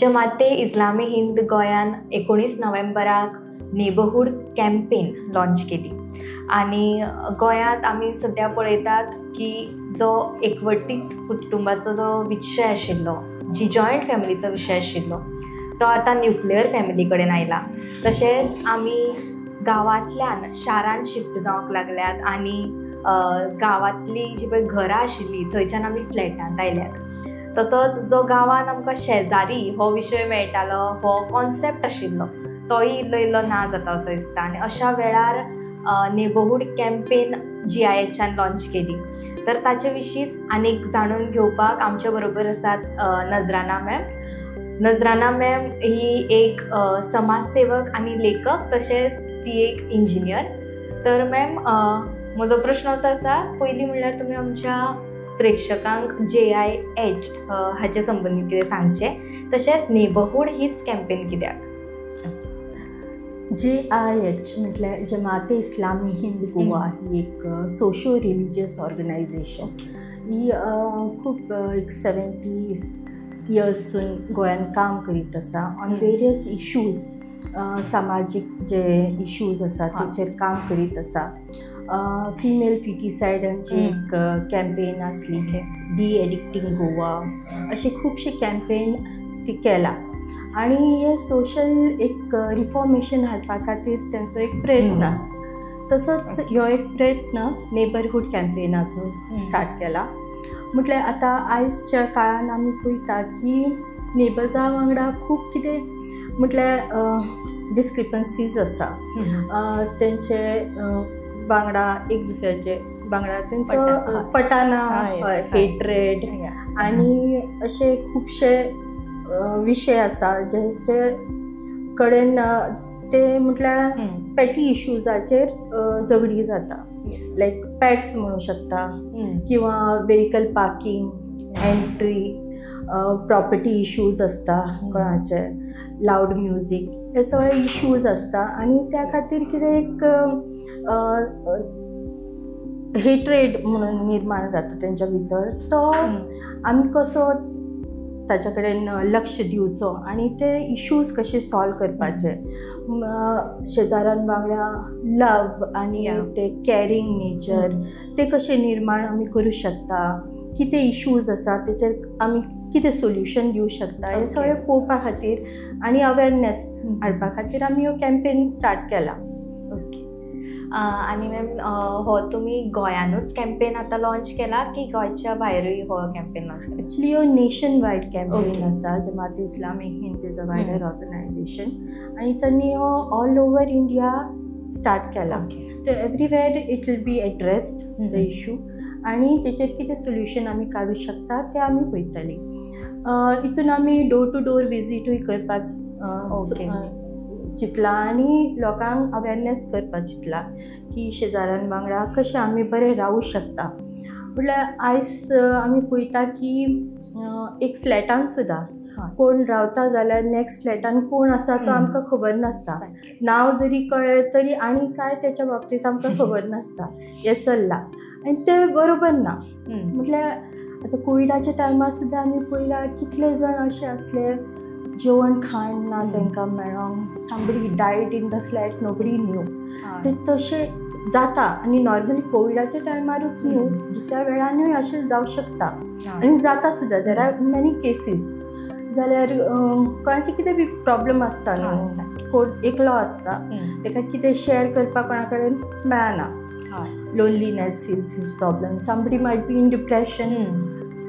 जमाते इस्लामी हिंद गोंयान 19 नोव्हेंबराक neighbourhood campaign launch केली आणि गोंयांत आमी सध्या पळयतात की जो एकवटीत कुटुंबाचो जो विशय आशिल्लो, जी जॉयंट फॅमिलीचो विशय आशिल्लो, तो आतां न्युक्लियर फॅमिली कडेन आयला. तशेंच आमी गांवांतल्यान शारांत शिफ्ट जावंक लागल्यात आनी गांवांतली जी पळय घरां आशिल्लीं थंयच्यान आमी फ्लॅटांत आयल्यात. तसोच जो गांवांत आमकां शेजारी हो विशय मेळटालो, हो कॉन्सेप्ट आशिल्लो, तोय इल्लो इल्लो ना जाता असो दिसता. आनी अशा वेळार नेबरहूड कॅम्पेन GIHच्यान लॉन्च केली. तर ताचे विशींच आनीक जाणून घेवपाक आमचे बरोबर आसात नजराना मॅम. नजराना मॅम ही एक समाजसेवक आनी लेखक, तशेंच ती एक इंजिनियर. तर मॅम, म्हजो प्रश्न असो आसा, पयलीं म्हणल्यार तुमी आमच्या प्रेक्षकांक JIH हाचे संबंदीत कितें सांगचें, तशेंच नेबरहूड हीच कॅम्पेन कित्याक? JIH म्हटल्यार जमाते इस्लामी हिंद गोवा ही एक सोशो रिलिजियस ऑर्गनायझेशन. ही खूब एक 70 इयर्सून गोंयान काम करीत आसा ऑन वेरियस इश्यूज, सामाजीक जे इश्यूज आसा तेचेर काम करीत आसा. फिमेल फिटिसायडांची एक कॅम्पेन आसली, डी एडिक्टींग गोवा, अशे खुबशे कॅम्पेन ती केला. आनी हे सोशल एक रिफॉर्मेशन हाडपा खातीर तेंचो एक प्रयत्न आसता. तसोच ह्यो एक प्रयत्न नेबरहूड कॅम्पेनाचो स्टार्ट केला. म्हटल्यार आतां आयजच्या काळान आमी पळयता की नेबर्सा वांगडा खूब कितें म्हटल्यार डिस्क्रिपन्सीज आसा. तेंचे वांगडा एक दुसऱ्याचे वांगडा तेंचो पटना, हेट्रेड आनी अशे खुबशे विशय आसा जेचे कडेन ते म्हटल्यार पॅटी इश्यूजाचेर झगडी जाता. लायक पॅट्स म्हणू शकता, किंवा vehicle parking, entry, property issues आसता कोणाचे, लावड म्युजीक, हे सगळे इश्यूज आसता. आनी त्या खातीर कितें एक हेट्रेड म्हणून निर्माण जाता तेंच्या भितर. तो आमी कसो ताच्या कडेन लक्ष दिवचो आनी ते इश्यूज कशे सॉल्व करपाचे, शेजाऱ्यां वांगडा लव आनी ते कॅरिंग नेचर ते कशे निर्माण आमी करूं शकता, कितें इश्यूज आसा तेचेर आमी कितें सोल्युशन दिवं शकता, हे सगळें पळोवपा खातीर आनी अवेरनेस हाडपा खातीर आमी हो कॅम्पेन स्टार्ट केला. आनी मॅम, हो तुमी गोंयानूच कॅम्पेन आतां लॉन्च केला की गोंयच्या भायरूय हो कॅम्पेन लॉन्च केला? एक्चुली हो नेशन वायड कॅम्पेन आसा. Jamaat-e Islami Hind is a wider organisation आनी त्यांनी हो ऑल ओवर इंडिया स्टार्ट केला. तर everywhere it will be addressed the issue आनी तेचेर कितें सोल्युशन आमी काडूं शकता तें आमी पळयतली. हितून आमी डोर टू डोर विजीटूय करपाक चिंतला आनी लोकांक अवेरनेस करपाक चिंतला की शेजाऱ्यां वांगडा कशें आमी बरें रावूं शकता. म्हटल्यार आयज आमी पळयता की एक फ्लॅटान सुद्दां कोण रावता जाल्यार नेक्स्ट फ्लॅटान कोण आसा तो आमकां खबर नासता. नांव जरी कळ्ळें तरी आनी कांय तेच्या बाबतींत आमकां खबर नासता. हें चल्लां आनी तें बरोबर ना. म्हटल्यार आतां कोविडाच्या टायमार सुद्दां आमी पळयलां कितले जाण अशे आसले जेवण खाण ना तांकां मेळोंक, somebody died in the flat, nobody knew. ते तशें जाता आनी नॉर्मली कोविडाच्या टायमारूच न्हू, दुसऱ्या वेळानूय अशें जावं शकता आनी जाता सुद्दां. There are many cases. जाल्यार कोणाचें कितें बी प्रॉब्लम आसता न्हू, कोण एकलो आसता, ताका कितें शेअर करपाक कोणा कडेन मेळना. Loneliness is his problem. Somebody might be in depression.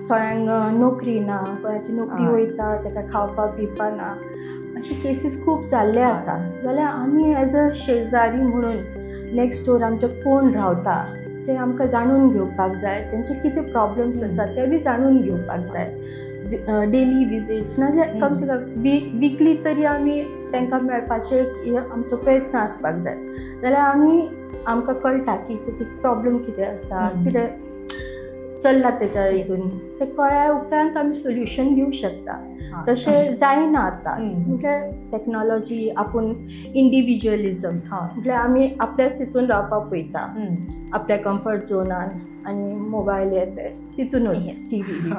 थोड्यांक नोकरी ना, कोणाची नोकरी वयता ताका खावपाक पिवपा ना. अशी केसीस खूब जाल्ले आसा. जाल्यार आमी एज अ शेजारी म्हणून नेक्स्ट डोर आमचे कोण रावता ते आमकां जाणून घेवपाक जाय. तेंचे कितें प्रॉब्लम्स आसा ते बी जाणून घेवपाक जाय. डेली विजीट्स नाजाल्यार कम से कम विकली तरी आमी तांकां मेळपाचें आमचो प्रयत्न आसपाक जाय. जाल्यार आमकां कळटा की तेचे प्रॉब्लम कितें आसा, कितें चल्ला तेच्या हितून. ते कळ्ळ्या उपरांत आमी सोल्युशन दिवंक शकता. तशें जायना आतां. म्हटल्यार टॅक्नॉलॉजी, आपूण इंडिविज्युअलिजम, म्हटल्यार आमी आपल्याच हितून रावपाक पळयता, आपल्या कम्फर्ट झोनान, आनी मोबायल येते तितूनच TV.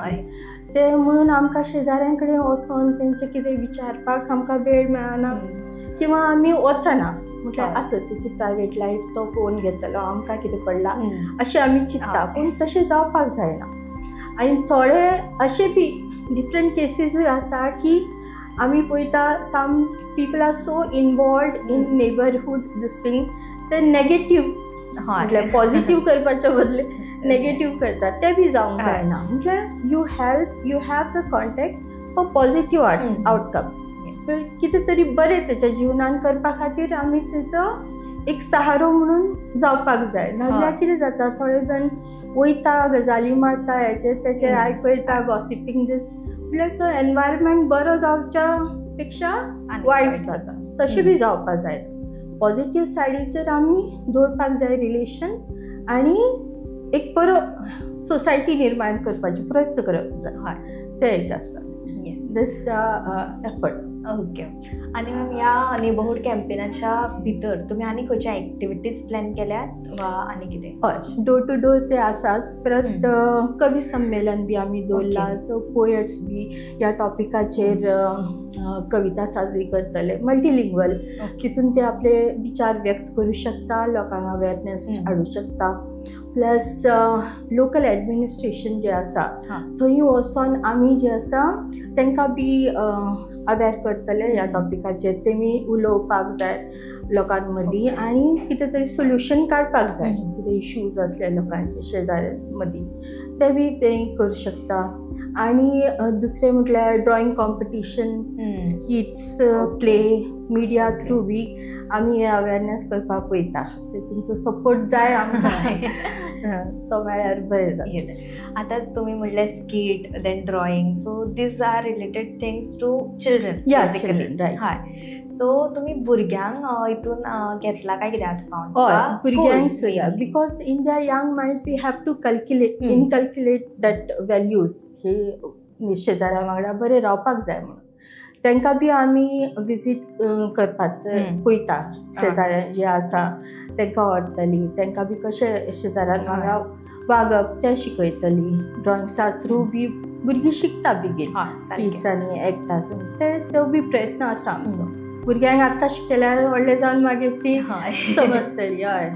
ते म्हणून आमकां शेजाऱ्यां कडेन वचोन तेंचे कितें विचारपाक आमकां वेळ मेळना किंवा आमी वचना. म्हटल्यार आसो तेची प्रायवेट लायफ तो पळोवन घेतलो, आमकां कितें पडला अशें आमी चिंतता. पूण तशें जावपाक जायना. आनी थोडे अशे बी डिफरंट केसीसूय आसा की आमी पळयता some people are so involved in neighbourhood these thing, ते नेगेटीव म्हटल्यार पॉझिटीव करपाच्या बदले नेगेटीव करतात, ते बी जावंक जायना. म्हटल्यार you have the contact for positive outcome. कितें तरी बरें तेच्या जिवनान करपा खातीर आमी तेचो एक सहारो म्हणून जावपाक जाय. नाजाल्यार कितें जाता, थोडे जाण वयता गजाली मारता हेचे तेचे आयकयता गॉसिपींग दीस, म्हटल्यार तो एनवायरमेंट बरो जावच्या पेक्षा वायट जाता. तशें बी जावपाक जाय. पॉझिटीव सायडीचेर आमी दवरपाक जाय रिलेशन आनी एक बरो सोसायटी निर्माण करपाचो प्रयत्न करप जाय. ते एक आसता. दीस एफर्ट. ओके. आनी मॅम ह्या नेबरहूड कॅम्पेनाच्या भितर तुमी आनी खंयच्या एक्टिविटीज प्लॅन केल्यात वा आनी कितें? हय, डोर टू डोर ते आसाच. परत कवी संमेलन बी आमी दवरला. तो पोएट्स बी ह्या टॉपिकाचेर कविता सादरी करतले, मल्टीलिंग्वल. तितून ते आपले विचार व्यक्त करूं शकता, लोकांक अवेरनेस हाडूं शकता. प्लस लोकल एडमिनिस्ट्रेशन जे आसा थंय वचोन आमी जे आसा तांकां बी अवेर करतले ह्या टॉपिकाचेर. तेमी उलोवपाक जाय लोकां मदीं आनी कितें तरी सोल्युशन काडपाक जाय. कितें इश्यूज असले लोकांचे शेजाऱ्यां मदीं ते बी ते करूं शकता. आनी दुसरें म्हटल्यार drawing competition, skits, play, media through बी आमी हे अवेरनेस करपाक पळयता. ते तुमचो सपोर्ट जाय आमकां. तो मेळ्यार बरें जाता. आतांच तुमी म्हणलें skit, then drawing, so these are related things to children basically. हय. सो तुमी भुरग्यांक हितून घेतला काय कितें आसपाक? हय, भुरग्यांक सुद्दां. Because in the young minds we have to inculcate that values की शेजाऱ्या वांगडा बरें रावपाक जाय म्हणून. तांकां बी आमी विजीट करपाक पळयता. शेजाऱ्यां जे आसा तांकां व्हरतलीं, तांकां बी कशें शेजाऱ्यां वांगडा वागप तें शिकयतलीं. ड्रॉइंग्सा थ्रू बी भुरगीं शिकता बेगीन स्किट्स आनी एक्टासून. तो बी प्रयत्न आसा आमचो. भुरग्यांक आतां शिकयल्यार व्हडले जावन मागीर ती समजतली. हय.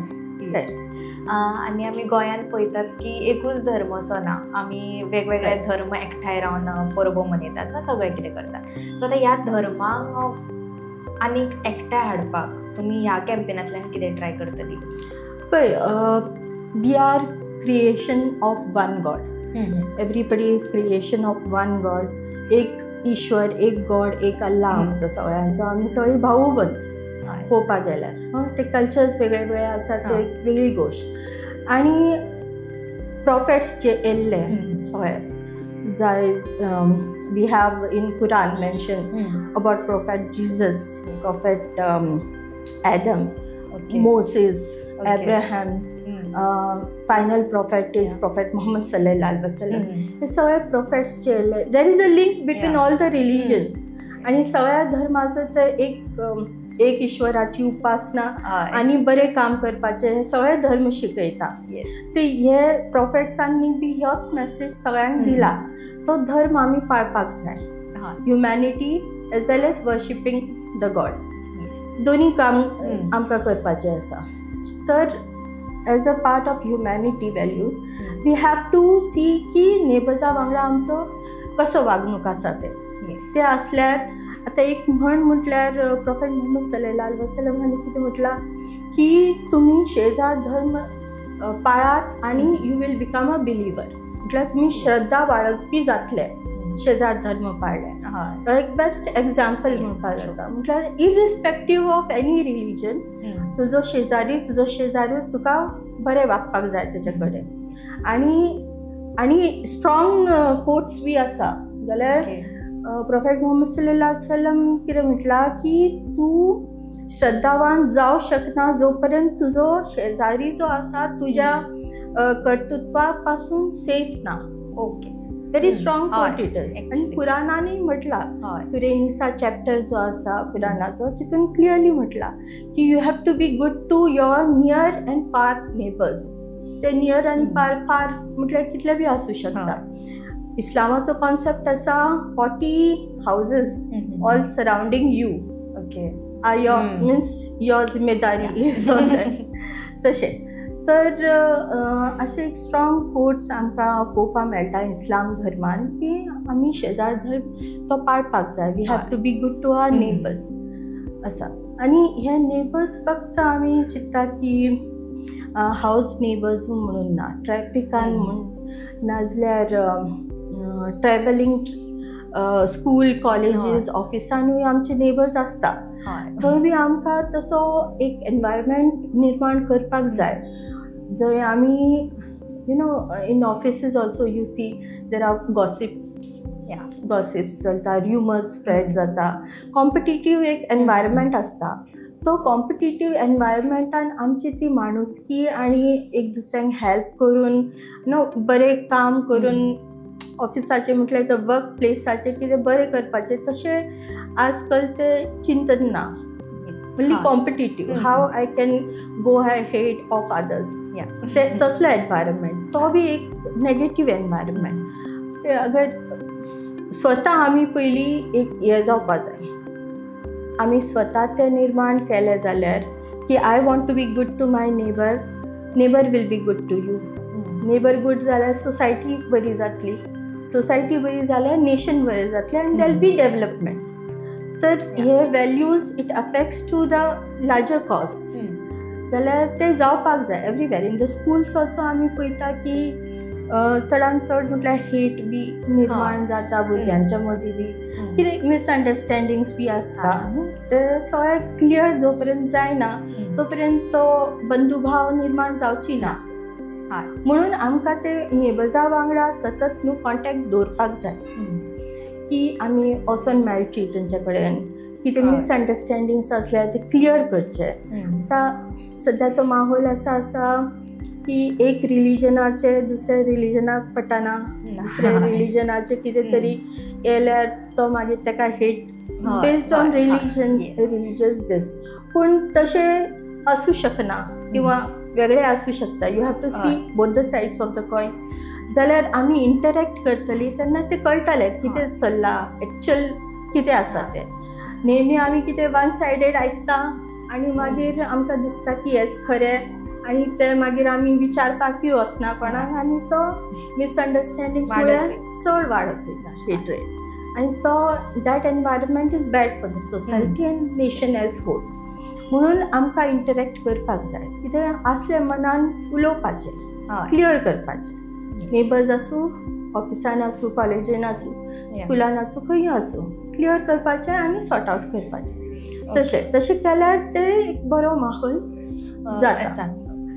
आनी आमी गोंयांत पळयतात की एकूच धर्म असो ना. आमी वेगवेगळे धर्म एकठांय रावन परबो मनयतात वा सगळें कितें करतात. सो आतां ह्या धर्मांक आनीक एकठांय हाडपाक तुमी ह्या कॅम्पेनांतल्यान कितें ट्राय करतली? पळय, we are creation of one God. Everybody is creation of one God. एक ईश्वर, एक गॉड, एक अल्ला आमचो सगळ्यांचो. आमी सगळीं भाऊ बंद पळोवपाक गेल्यार. ते कल्चर्स वेगळे वेगळे आसात, ते एक वेगळी गोश्ट. आनी प्रॉफेट्स जे येयल्ले सगळे जाय, we have in Quran mention about prophet Jesus, prophet Adam, Moses, Abraham, final prophet is prophet Muhammad सल्लल्लाहु अलैहि वसल्लम. हे सगळे प्रॉफेट्स जे येयले. There is a link between all the religions. आनी सगळ्या धर्माचो ते एक ईश्वराची उपासना आनी बरें काम करपाचें सगळे धर्म शिकयता. ते हे प्रॉफेट्सांनी बी ह्योच मॅसेज सगळ्यांक दिला. तो धर्म आमी पाळपाक जाय. Humanity as well as worshipping the God. दोनी काम आमकां करपाचें आसा. तर as a part of humanity values we have to see की नेबर्सा वांगडा आमचो कसो वागणूक आसा ते आसल्यार. आतां एक म्हटल्यार प्रॉफेट मुहम्मद सल्लल्लाहु अलैहि वसल्लम हांणी कितें म्हटलां की तुमी शेजार धर्म पाळात आनी यू वील बिकम अ बिलिवर. म्हटल्यार तुमी श्रद्धा बाळगपी जातले शेजार धर्म पाळ्ळे. एक बेस्ट एग्जाम्पल म्हणपाक जाता. म्हटल्यार इरिस्पेक्टीव ऑफ एनी रिलीजन तुजो शेजारी तुका बरें वागपाक जाय तेजे कडेन. आनी स्ट्रॉंग कोट्स बी आसा जाल्यार प्रॉफेट मुहम्मद सल्लल्लाहु अलैहि वसल्लम कितें म्हटलां की तूं श्रद्धावान जावं शकना जो पर्यंत तुजो शेजारी जो आसा तुज्या कर्तृत्वा पासून सेफ ना. Okay, very strong quote it is. आनी कुरानानूय म्हटलां, सुरे निसा चॅप्टर जो आसा कुरानाचो तितून क्लियरली म्हटलां की you have to be good to your near and far neighbours. ते नियर आनी फार म्हटल्यार कितले बी आसूं शकता. इस्लामाचो कॉन्सेप्ट आसा 40 houses all surrounding you okay or your means your जिम्मेदारी तशें. तर अशे एक स्ट्रॉंग कोट्स आमकां पळोवपाक मेळटा इस्लाम धर्मान की आमी शेजार धर्म तो पाळपाक जाय. We have to be good to our neighbours आसा. आनी हे नेबर्स फक्त आमी चिंतता की हावज नेबर्स म्हणून ना, ट्रॅफिकान म्हणून नाजाल्यार ट्रॅव्हलिंग स्कूल कॉलेजीस ऑफिसांनूय आमचे नेबर्स आसता. थंय बी आमकां तसो एक एनवायरमेंट निर्माण करपाक जाय जंय आमी in offices also you see there are gossips चलता, र्युमर्स स्प्रेड जाता, कॉम्पिटिटीव एक एनवायरमेंट आसता. तो कॉम्पिटिटीव एनवायरमेंटान आमची ती माणुसकी आनी एक दुसऱ्यांक हेल्प करून बरें काम करून ऑफिसाचें म्हटल्यार ते वर्क प्लेसाचें कितें बरें करपाचें तशें आजकाल तें चिंतन ना. Only competitive how I can go head of others. तसलो एनवायरमेंट तो बी एक नेगेटीव एनवायरमेंट. अगर स्वता आमी पयलीं एक हें जावपाक जाय, आमी स्वता तें निर्माण केलें जाल्यार की I want to be good to my neighbour, neighbour will be good to you. Neighbour good जाल्यार सोसायटी बरी जातली, सोसायटी बरी जाल्यार नेशन बरें जातलें आनी देर बी डेवलपमेंट. तर हे values it affects to the larger cause जाल्यार ते जावपाक जाय everywhere. In the schools also आमी पळयता की चडान चड म्हटल्यार हेट बी निर्माण जाता भुरग्यांच्या मदीं बी, कितें मिसअंडरस्टँडिंग्स बी आसता. ते सगळें क्लियर जो पर्यंत जायना तो पर्यंत तो बंधुभाव निर्माण जावची ना. म्हणून आमकां ते नेबर्सा वांगडा सतत न्हू कॉन्टेक्ट दवरपाक जाय की आमी वचोन मेळची तेंचे कडेन, कितें मिसअंडरस्टँडिंग्स आसल्यार ते क्लियर करचे. आतां सद्याचो माहोल आसा की एक रिलीजनाचे दुसऱ्या रिलीजनाक पटना, दुसऱ्या रिलीजनाचे कितें तरी येयल्यार तो मागीर ताका hate based on religious these. पूण तशें आसूं शकना किंवा वेगळें आसूं शकता. You have to see both the sides of the coin. जाल्यार आमी इंटरॅक्ट करतली तेन्ना तें कळटलें कितें चल्लां, एक्चुअल कितें आसा तें. नेहमी आमी कितें वन सायडेड आयकता आनी मागीर आमकां दिसता की हेच खरें आनी ते मागीर आमी विचारपाकूय वचना कोणाक आनी तो मिसअंडरस्टँडिंग्स म्हळ्यार चड वाडत वयता हेट्रेड. आनी तो that environment is bad for the society and nation as whole. म्हणून आमकां इंटरॅक्ट करपाक जाय, कितें आसलें मनान उलोवपाचें, क्लियर करपाचें. नेबर्स आसूं, ऑफिसान आसूं, कॉलेजीन आसूं, स्कुलान आसूं, खंय आसूं, क्लियर करपाचें आनी सॉर्ट आवट करपाचें. तशें केल्यार ते एक बरो माहोल जाता.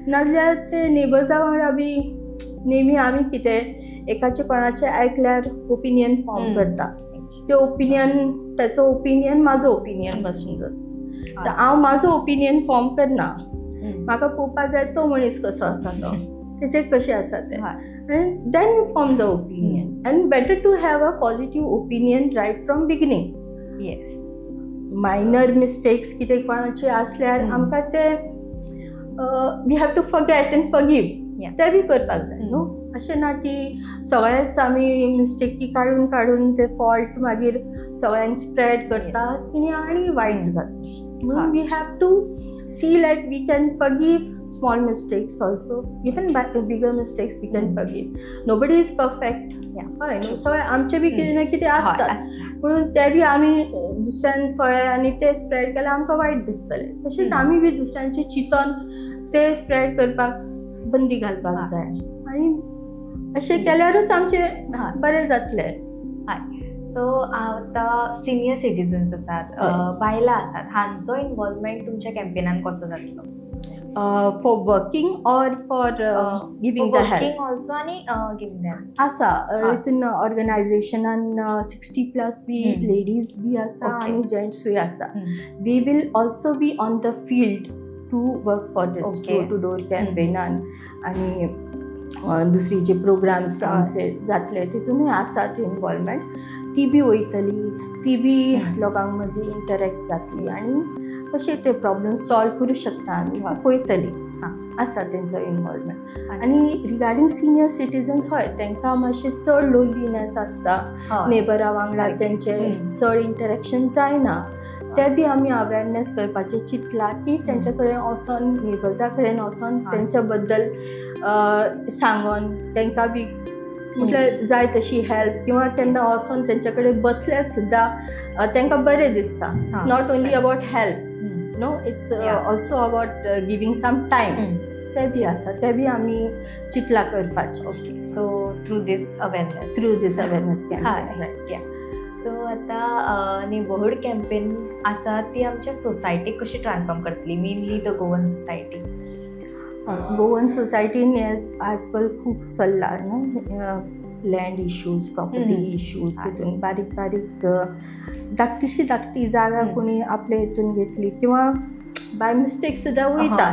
नाजाल्यार ते नेबर्सा वांगडा बी नेहमी आमी कितें एकाचें कोणाचें आयकल्यार ओपिनियन फॉर्म करता. तें ओपिनियन ताचो ओपिनियन म्हाजो ओपिनियन पासून जाता. हांव म्हाजो ओपिनियन फॉर्म करना, म्हाका पळोवपाक जाय तो मनीस कसो आसा तो, तेजें कशें आसा तें, आनी then you form the opinion. And better to have a positive opinion right from beginning. Yes, minor mistakes कितें कोणाचे आसल्यार आमकां ते we have to forget and forgive, ते बी करपाक जाय न्हू. अशें ना की सगळेंच आमी मिस्टेकी काडून ते फॉल्ट मागीर सगळ्यांक स्प्रेड करतात आनी वायट जाता. म्हणून we have to see like we can forgive small mistakes also, even bigger mistakes we can forgive. Nobody is perfect. हय न्हू, सगळें आमचे बी कितें ना कितें आसतात. म्हणून ते बी आमी दुसऱ्यांक कळ्ळें आनी ते स्प्रेड केल्यार आमकां वायट दिसतलें. तशेंच आमी बी दुसऱ्यांचे चिंतून ते स्प्रेड करपाक बंदी घालपाक जाय आनी अशें केल्यारूच आमचें बरें जातलें. सो आतां सिनियर सिटीजन्स आसात, बायलां आसात, हांचो इनवॉल्वमेंट तुमच्या कॅम्पेनान कसो जातलो? For working or for giving the help? Working also आनी गिविंग द हेल्प आसा. हितून ऑर्गनायजेशनान 60+ बी लेडीज बी आसा आनी जेंट्सूय आसा. We will also be on the field to work for these door to door कॅम्पेनान. आनी दुसरी जे प्रोग्राम्स आमचे जातले तितूनय आसात इनवॉल्वमेंट. ती बी वयतली, ती बी लोकांक मदीं इंटरॅक्ट जातली आनी कशें ते प्रॉब्लम सॉल्व करूं शकता आमी पळयतली. आसा तेंचो इनवॉल्वमेंट. आनी रिगार्डींग सिनियर सिटीजन्स हय तांकां मातशें चड लोनलीनेस आसता, नेबरा वांगडा तेंचे चड इंटरेक्शन जायना. ते बी आमी अवेरनेस करपाचें चिंतलां की तेंचे कडेन वचोन नेबर्सा कडेन वचोन तेंच्या बद्दल सांगोन तांकां बी म्हटल्यार जाय तशी हेल्प, किंवा केन्ना वचोन तेंचे कडेन बसल्यार सुद्दां तांकां बरें दिसता. It's not only about help, no, it's also about giving some time. ते बी आसा, ते बी आमी चिंतलां करपाचें. Okay, so through these awareness campaign. So आता नेबरहूड कॅम्पेन आसा ती आमच्या सोसायटीक कशी ट्रान्सफॉर्म करतली, mainly the Goan society. Goan सोसायटीन आजकाल खूब चल्ला न्हू, लँड इश्यूज, प्रॉपर्टी इश्यूज. तितून बारीक बारीक धाकटी जागा कोणी आपल्या हितून घेतली किंवा बाय मिस्टेक सुद्दां वयता,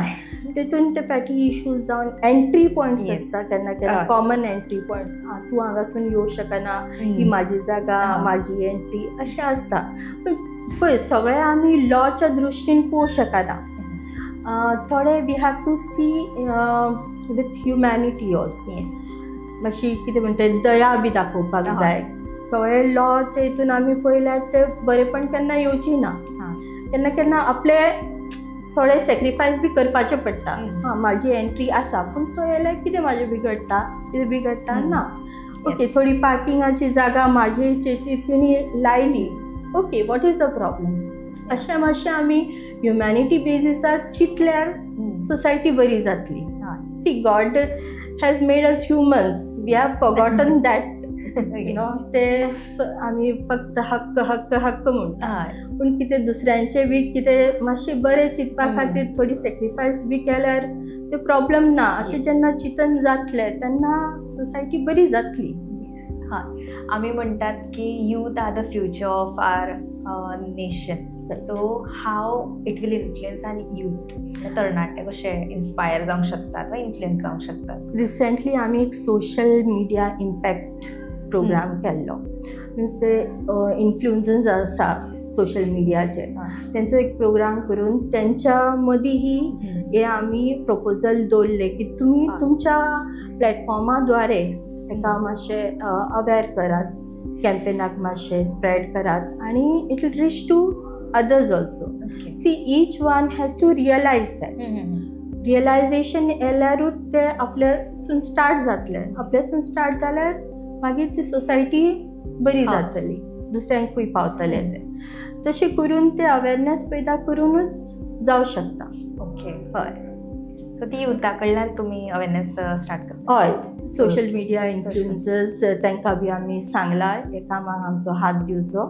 तितून ते पॅटी इश्यूज जावन एंट्री पॉयंट्स आसता केन्ना केन्ना, कॉमन एंट्री पॉयंट्स. तूं हांगासून येवंक शकना, ही म्हाजी जागा, म्हाजी एंट्री, अशें आसता. पूण पळय, सगळें आमी लॉच्या दृश्टीन पळोवंक शकना. थोडे we have to see with humanity also. मातशी कितें म्हणटा दया बी दाखोवपाक जाय. सगळे लॉचे हितून आमी पळयल्यार ते बरेपण केन्ना येवची ना. केन्ना केन्ना आपले थोडे सॅक्रिफायस बी करपाचें पडटा. म्हाजी एंट्री आसा, पूण तो येयल्यार कितें म्हाजें बिगडटा, कितें बिगडटा ना. ओके, थोडी पार्किंगाची जागा म्हाजे तितून लायली, okay, what is the problem. अशें मातशें आमी ह्युमॅनिटी बेजिसार चिंतल्यार सोसायटी बरी जातली. See, God has made us humans, we have forgotten that, you know. ते आमी फक्त हक्क हक्क हक्क म्हणटा, पूण कितें दुसऱ्यांचे बी कितें मातशें बरें चिंतपा खातीर थोडी सॅक्रिफायस बी केल्यार ते प्रॉब्लम ना. अशें जेन्ना चिंतन जातलें तेन्ना सोसायटी बरी जातली. आमी म्हणटात की youth are the future of our nation. So how it will influence on youth, तरणाटे कशे इन्स्पायर जावंक शकतात वा इन्फ्लुएन्स जावंक शकतात. रिसेंटली आमी एक सोशल मिडिया इम्पॅक्ट प्रोग्राम केल्लो. मिन्स ते इन्फ्लुएन्सर्स आसा सोशल मिडियाचे, तेंचो एक प्रोग्राम करून तेंच्या मदीं हे आमी प्रपोजल दवरले की तुमी तुमच्या प्लॅटफॉर्माद्वारे ताका मातशें अवेर करात, कॅम्पेनाक मातशें स्प्रेड करात, आनी it will reach to others also. See, each one has to realize that. Realisation येयल्यारूच ते आपल्यासून स्टार्ट जातले. आपल्यासून स्टार्ट जाल्यार मागीर ती सोसायटी बरी जातली, दुसऱ्यांकूय पावतले ते. तशें करून ते अवेरनेस पैदा करूनच जावं शकता. ओके, हय. सो ती युथा कडल्यान तुमी अवेरनेस स्टार्ट करता. हय, सोशल मिडिया इन्फ्लुएन्सर्स तांकां बी आमी सांगला हे कामाक आमचो हात दिवचो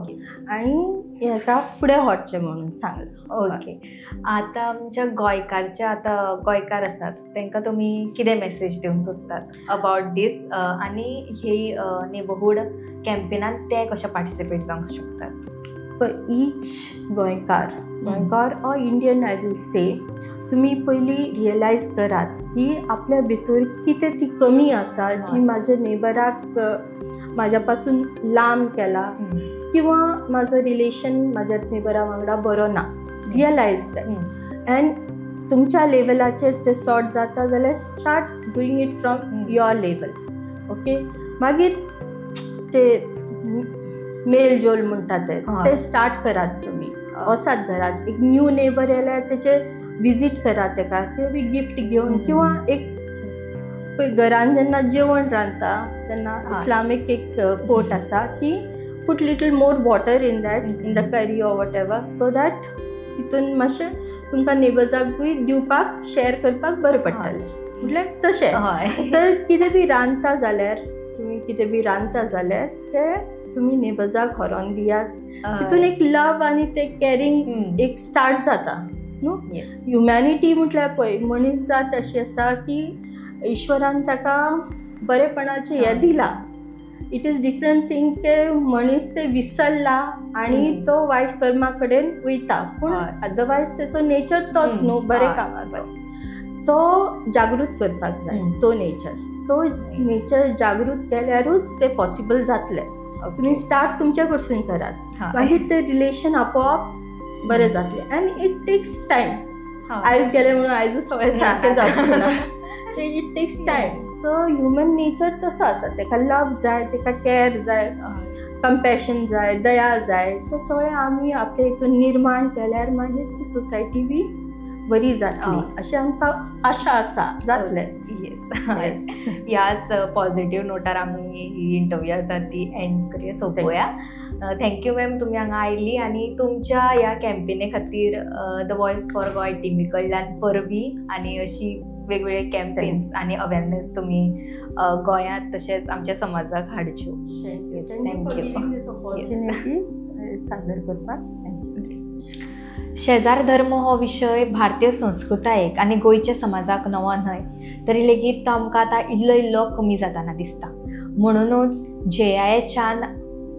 आनी हेका फुडें व्हरचें म्हणून सांगलां. ओके, आतां आमच्या गोंयकार आसात तांकां तुमी कितें मेसेज दिवंक सोदतात अबावट दीस, आनी ही नेबरहूड कॅम्पेनान ते कशे पार्टिसिपेट जावंक शकतात? ईच गोंयकार or Indian I will say, तुमी पयलीं रियलायज करात की आपल्या भितर कितें ती कमी आसा जी म्हाज्या नेबराक म्हाज्या पासून लांब केला, किंवा म्हाजो रिलेशन म्हाज्या नेबरा वांगडा बरो ना. रियलायज दॅट एंड तुमच्या लेवलाचेर ते सॉर्ट जाता जाल्यार start doing it from your level. Okay, मागीर ते मेल जोल म्हणटा ते स्टार्ट करात. तुमी वसात घरात, एक न्यू नेबर येयल्यार तेचे विजीट करात, ताका ते गिफ्ट घेवन, किंवा एक पळय घरान जेन्ना जेवण रांदता तेन्ना इस्लामीक एक कोट आसा की put little more water in the curry or whatever, so that तितून मातशें तुमकां नेबर्साकूय दिवपाक शेअर करपाक बरें पडटलें. म्हटल्यार तशें तर कितें बी रांदता जाल्यार ते तुमी नेबर्साक व्हरोन दियात. तितून एक लव आनी ते कॅरिंग एक स्टार्ट जाता न्हू. ह्युमॅनिटी म्हटल्यार पळय मनीस जात अशी आसा की ईश्वरान ताका बरेपणाचें हें दिलां. इट इज डिफरंट थिंग के मनीस ते विसरला आनी तो वायट कर्मा कडेन वयता, पूण अदरवायज तेचो नेचर तोच न्हू बरे कामाचो. तो जागृत करपाक जाय. तो नेचर जागृत केल्यारूच ते पॉसिबल जातलें. तुमी स्टार्ट तुमचे कडसून करात, मागीर ते रिलेशन आपोआप बरें जातलें. आनी इट टेक्स टायम. आयज गेले म्हणून आयजूच सगळें सारकें जावचें ना. It takes time. तो ह्युमन नेचर तसो आसा, ताका लव जाय, ताका केअर जाय, कंपॅशन जाय, दया जाय. ते सगळें आमी आपले हितून निर्माण केल्यार मागीर ती सोसायटी बी बरी जातली अशें आमकां आशा आसा. जातलें. येस. ह्याच पॉझिटिव्ह नोटार आमी ही इंटरव्यू आसा ती एंड करूया, सोंपोवया. थँक्यू मॅम, तुमी हांगा आयली आनी तुमच्या ह्या कॅम्पेनी खातीर द वॉयस फॉर गोय टीमी कडल्यान परबीं आनी अशी वेगवेगळे कॅम्पेन्स आनी अवेरनेस तुमी गोंयांत तशेंच आमच्या समाजाक हाडच्यो. थँक्यू सादर करपाक. शेजार धर्म हो विशय भारतीय संस्कृतायेक आनी गोंयच्या समाजाक नवो न्हय, तरी लेगीत तो आमकां आतां इल्लो इल्लो कमी जाताना दिसता. म्हणूनच JIHच्यान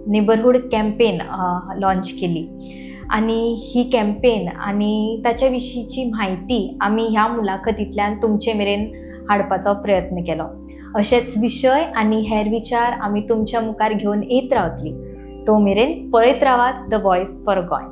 नेबरहूड कॅम्पेन लॉन्च केली आनी ही कॅम्पेन आनी ताच्या विशींची म्हायती आमी ह्या मुलाखतींतल्यान तुमचे मेरेन हाडपाचो प्रयत्न केलो. अशेच विशय आनी हेर विचार आमी तुमच्या मुखार घेवन येत रावतली. तो मेरेन पळयत रावात द वॉयस फॉर गोय.